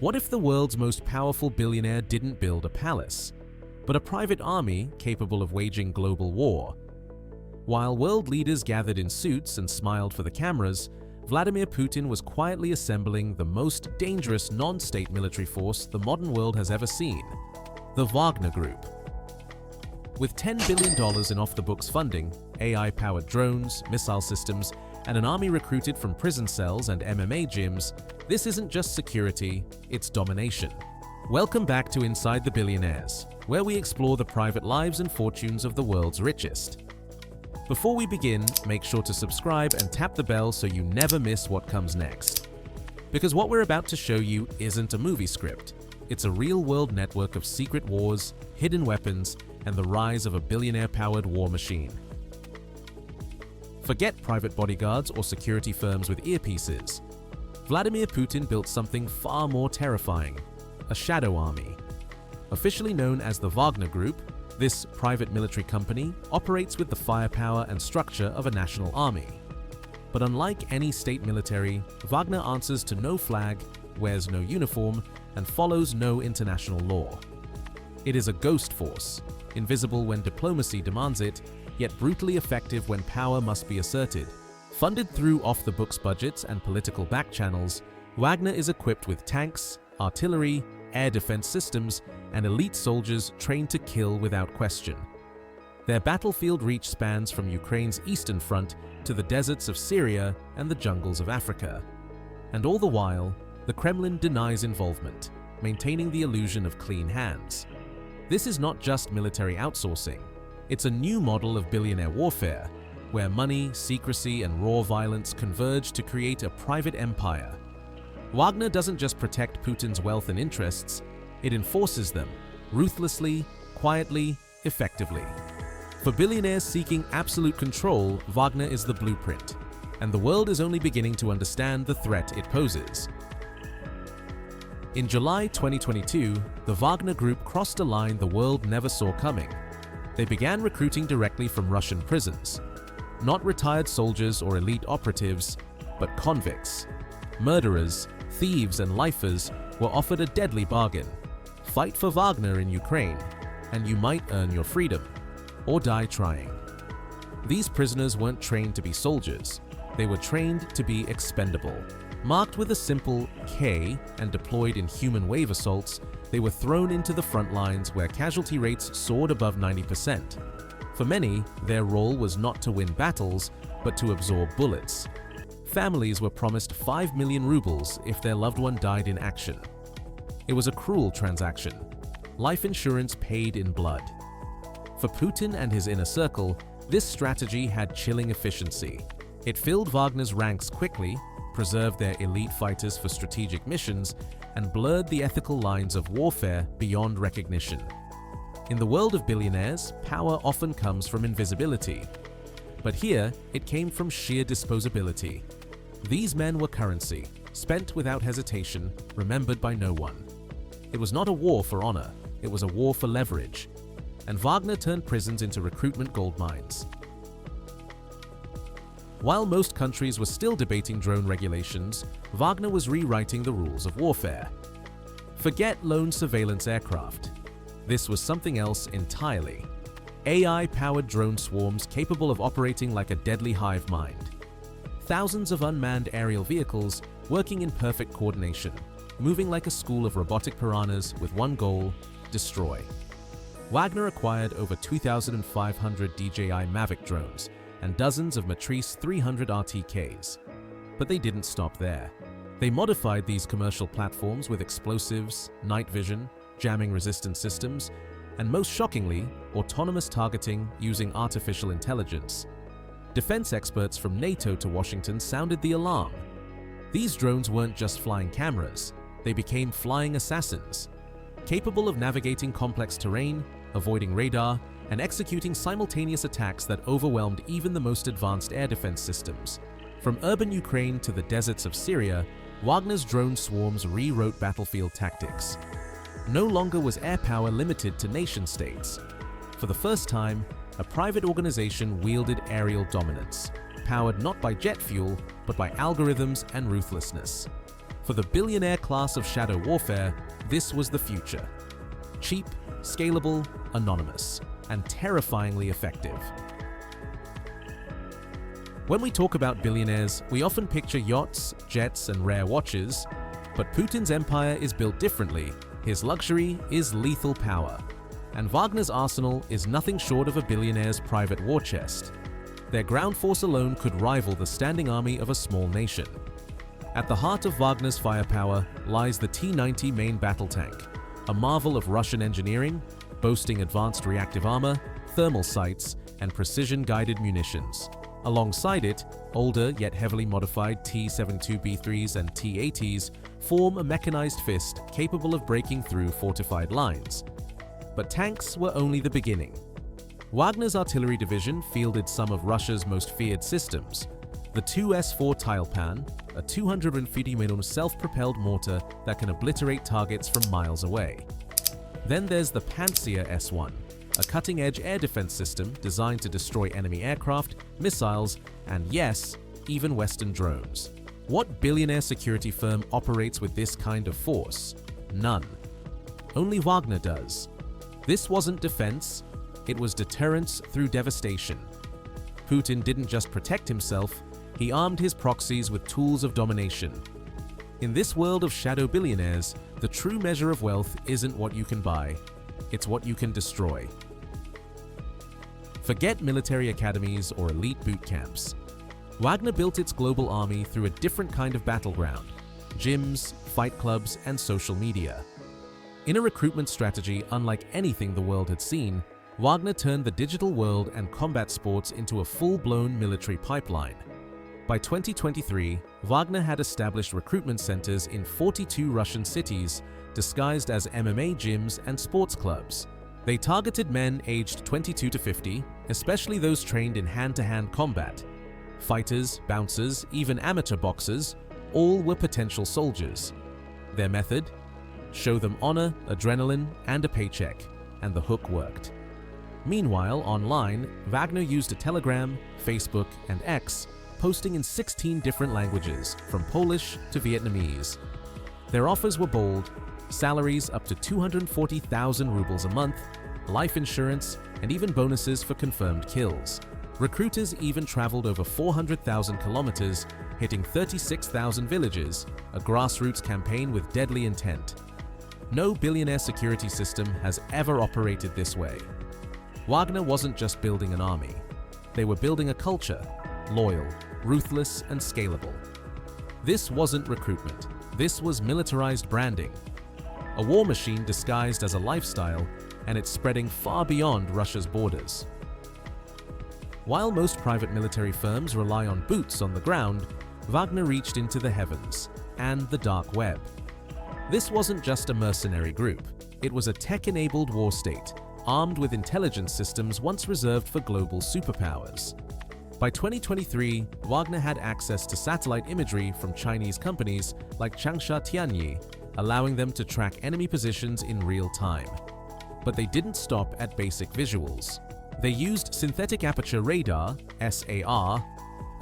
What if the world's most powerful billionaire didn't build a palace, but a private army capable of waging global war? While world leaders gathered in suits and smiled for the cameras, Vladimir Putin was quietly assembling the most dangerous non-state military force the modern world has ever seen, the Wagner Group. With $10 billion in off-the-books funding, AI-powered drones, missile systems, and an army recruited from prison cells and MMA gyms, this isn't just security, it's domination. Welcome back to Inside the Billionaires, where we explore the private lives and fortunes of the world's richest. Before we begin, make sure to subscribe and tap the bell so you never miss what comes next. Because what we're about to show you isn't a movie script. It's a real-world network of secret wars, hidden weapons, and the rise of a billionaire-powered war machine. Forget private bodyguards or security firms with earpieces. Vladimir Putin built something far more terrifying, a shadow army. Officially known as the Wagner Group, this private military company operates with the firepower and structure of a national army. But unlike any state military, Wagner answers to no flag, wears no uniform, and follows no international law. It is a ghost force, invisible when diplomacy demands it, yet brutally effective when power must be asserted. Funded through off-the-books budgets and political back channels, Wagner is equipped with tanks, artillery, air defense systems, and elite soldiers trained to kill without question. Their battlefield reach spans from Ukraine's eastern front to the deserts of Syria and the jungles of Africa. And all the while, the Kremlin denies involvement, maintaining the illusion of clean hands. This is not just military outsourcing. It's a new model of billionaire warfare, where money, secrecy, and raw violence converge to create a private empire. Wagner doesn't just protect Putin's wealth and interests, it enforces them, ruthlessly, quietly, effectively. For billionaires seeking absolute control, Wagner is the blueprint, and the world is only beginning to understand the threat it poses. In July 2022, the Wagner Group crossed a line the world never saw coming. They began recruiting directly from Russian prisons. Not retired soldiers or elite operatives, but convicts. Murderers, thieves, and lifers were offered a deadly bargain. Fight for Wagner in Ukraine, and you might earn your freedom, or die trying. These prisoners weren't trained to be soldiers. They were trained to be expendable. Marked with a simple K and deployed in human wave assaults, they were thrown into the front lines where casualty rates soared above 90%. For many, their role was not to win battles, but to absorb bullets. Families were promised 5 million rubles if their loved one died in action. It was a cruel transaction. Life insurance paid in blood. For Putin and his inner circle, this strategy had chilling efficiency. It filled Wagner's ranks quickly, preserved their elite fighters for strategic missions, and blurred the ethical lines of warfare beyond recognition. In the world of billionaires, power often comes from invisibility. But here, it came from sheer disposability. These men were currency, spent without hesitation, remembered by no one. It was not a war for honor, it was a war for leverage. And Wagner turned prisons into recruitment gold mines. While most countries were still debating drone regulations, Wagner was rewriting the rules of warfare. Forget lone surveillance aircraft. This was something else entirely. AI-powered drone swarms capable of operating like a deadly hive mind. Thousands of unmanned aerial vehicles working in perfect coordination, moving like a school of robotic piranhas with one goal: destroy. Wagner acquired over 2,500 DJI Mavic drones and dozens of Matrice 300 RTKs. But they didn't stop there. They modified these commercial platforms with explosives, night vision, jamming-resistant systems, and most shockingly, autonomous targeting using artificial intelligence. Defense experts from NATO to Washington sounded the alarm. These drones weren't just flying cameras, they became flying assassins, capable of navigating complex terrain, avoiding radar, and executing simultaneous attacks that overwhelmed even the most advanced air defense systems. From urban Ukraine to the deserts of Syria, Wagner's drone swarms rewrote battlefield tactics. No longer was air power limited to nation-states. For the first time, a private organization wielded aerial dominance, powered not by jet fuel, but by algorithms and ruthlessness. For the billionaire class of shadow warfare, this was the future. Cheap, scalable, anonymous, and terrifyingly effective. When we talk about billionaires, we often picture yachts, jets, and rare watches, but Putin's empire is built differently. His luxury is lethal power, and Wagner's arsenal is nothing short of a billionaire's private war chest. Their ground force alone could rival the standing army of a small nation. At the heart of Wagner's firepower lies the T-90 main battle tank, a marvel of Russian engineering, boasting advanced reactive armor, thermal sights, and precision-guided munitions. Alongside it, older yet heavily modified T-72B3s and T-80s form a mechanized fist capable of breaking through fortified lines. But tanks were only the beginning. Wagner's artillery division fielded some of Russia's most feared systems. The 2S4 Tilepan, a 250mm self-propelled mortar that can obliterate targets from miles away. Then there's the Pantsir S1, a cutting-edge air defense system designed to destroy enemy aircraft, missiles, and yes, even Western drones. What billionaire security firm operates with this kind of force? None. Only Wagner does. This wasn't defense, it was deterrence through devastation. Putin didn't just protect himself, he armed his proxies with tools of domination. In this world of shadow billionaires, the true measure of wealth isn't what you can buy, it's what you can destroy. Forget military academies or elite boot camps. Wagner built its global army through a different kind of battleground: gyms, fight clubs, and social media. In a recruitment strategy unlike anything the world had seen, Wagner turned the digital world and combat sports into a full-blown military pipeline. By 2023, Wagner had established recruitment centers in 42 Russian cities, disguised as MMA gyms and sports clubs. They targeted men aged 22 to 50, especially those trained in hand-to-hand combat. Fighters, bouncers, even amateur boxers, all were potential soldiers. Their method? Show them honor, adrenaline, and a paycheck, and the hook worked. Meanwhile, online, Wagner used a Telegram, Facebook, and X, posting in 16 different languages, from Polish to Vietnamese. Their offers were bold: salaries up to 240,000 rubles a month, life insurance, and even bonuses for confirmed kills. Recruiters even traveled over 400,000 kilometers, hitting 36,000 villages, a grassroots campaign with deadly intent. No billionaire security system has ever operated this way. Wagner wasn't just building an army. They were building a culture, loyal, ruthless, and scalable. This wasn't recruitment. This was militarized branding. A war machine disguised as a lifestyle, and it's spreading far beyond Russia's borders. While most private military firms rely on boots on the ground, Wagner reached into the heavens and the dark web. This wasn't just a mercenary group. It was a tech-enabled war state, armed with intelligence systems once reserved for global superpowers. By 2023, Wagner had access to satellite imagery from Chinese companies like Changsha Tianyi, allowing them to track enemy positions in real time. But they didn't stop at basic visuals. They used synthetic aperture radar, SAR,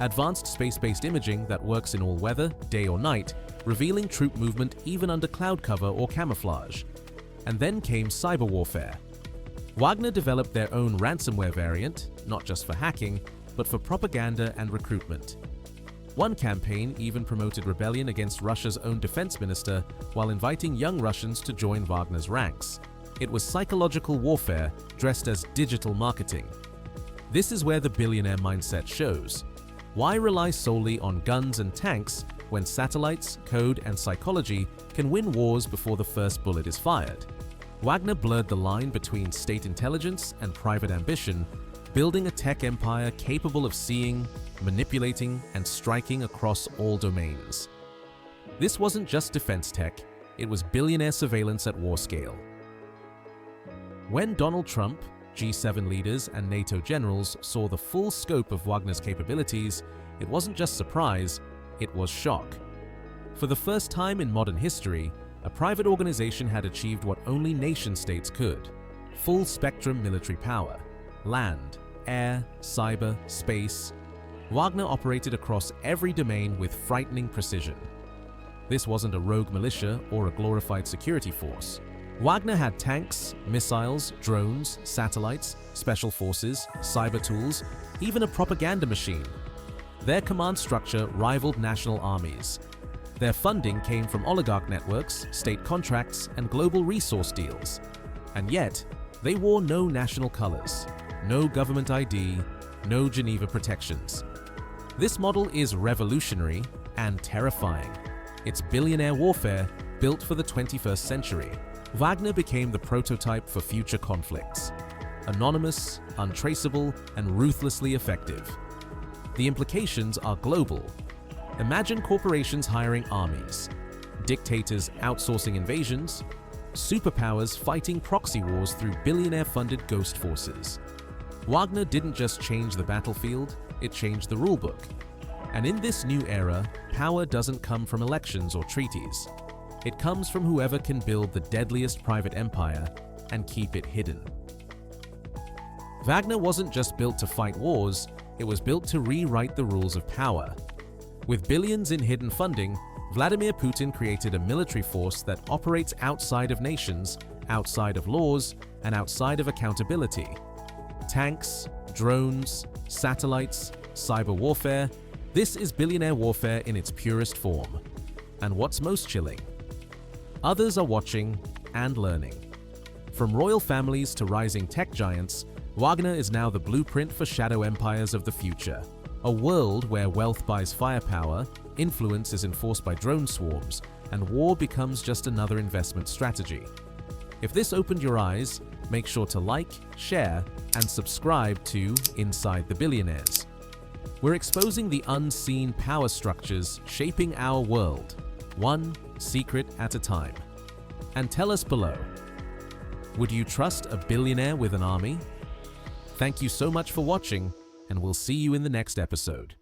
advanced space-based imaging that works in all weather, day or night, revealing troop movement even under cloud cover or camouflage. And then came cyber warfare. Wagner developed their own ransomware variant, not just for hacking, but for propaganda and recruitment. One campaign even promoted rebellion against Russia's own defense minister while inviting young Russians to join Wagner's ranks. It was psychological warfare dressed as digital marketing. This is where the billionaire mindset shows. Why rely solely on guns and tanks when satellites, code, and psychology can win wars before the first bullet is fired? Wagner blurred the line between state intelligence and private ambition, building a tech empire capable of seeing, manipulating, and striking across all domains. This wasn't just defense tech, it was billionaire surveillance at war scale. When Donald Trump, G7 leaders, and NATO generals saw the full scope of Wagner's capabilities, it wasn't just surprise, it was shock. For the first time in modern history, a private organization had achieved what only nation-states could: full-spectrum military power. Land, air, cyber, space. Wagner operated across every domain with frightening precision. This wasn't a rogue militia or a glorified security force. Wagner had tanks, missiles, drones, satellites, special forces, cyber tools, even a propaganda machine. Their command structure rivaled national armies. Their funding came from oligarch networks, state contracts, and global resource deals. And yet, they wore no national colors, no government ID, no Geneva protections. This model is revolutionary and terrifying. It's billionaire warfare built for the 21st century. Wagner became the prototype for future conflicts. Anonymous, untraceable, and ruthlessly effective. The implications are global. Imagine corporations hiring armies, dictators outsourcing invasions, superpowers fighting proxy wars through billionaire-funded ghost forces. Wagner didn't just change the battlefield, it changed the rulebook. And in this new era, power doesn't come from elections or treaties. It comes from whoever can build the deadliest private empire and keep it hidden. Wagner wasn't just built to fight wars, it was built to rewrite the rules of power. With billions in hidden funding, Vladimir Putin created a military force that operates outside of nations, outside of laws, and outside of accountability. Tanks, drones, satellites, cyber warfare. This is billionaire warfare in its purest form. And what's most chilling? Others are watching and learning. From royal families to rising tech giants, Wagner is now the blueprint for shadow empires of the future. A world where wealth buys firepower, influence is enforced by drone swarms, and war becomes just another investment strategy. If this opened your eyes, make sure to like, share, and subscribe to Inside the Billionaires. We're exposing the unseen power structures shaping our world, one secret at a time. And tell us below, would you trust a billionaire with an army? Thank you so much for watching, and we'll see you in the next episode.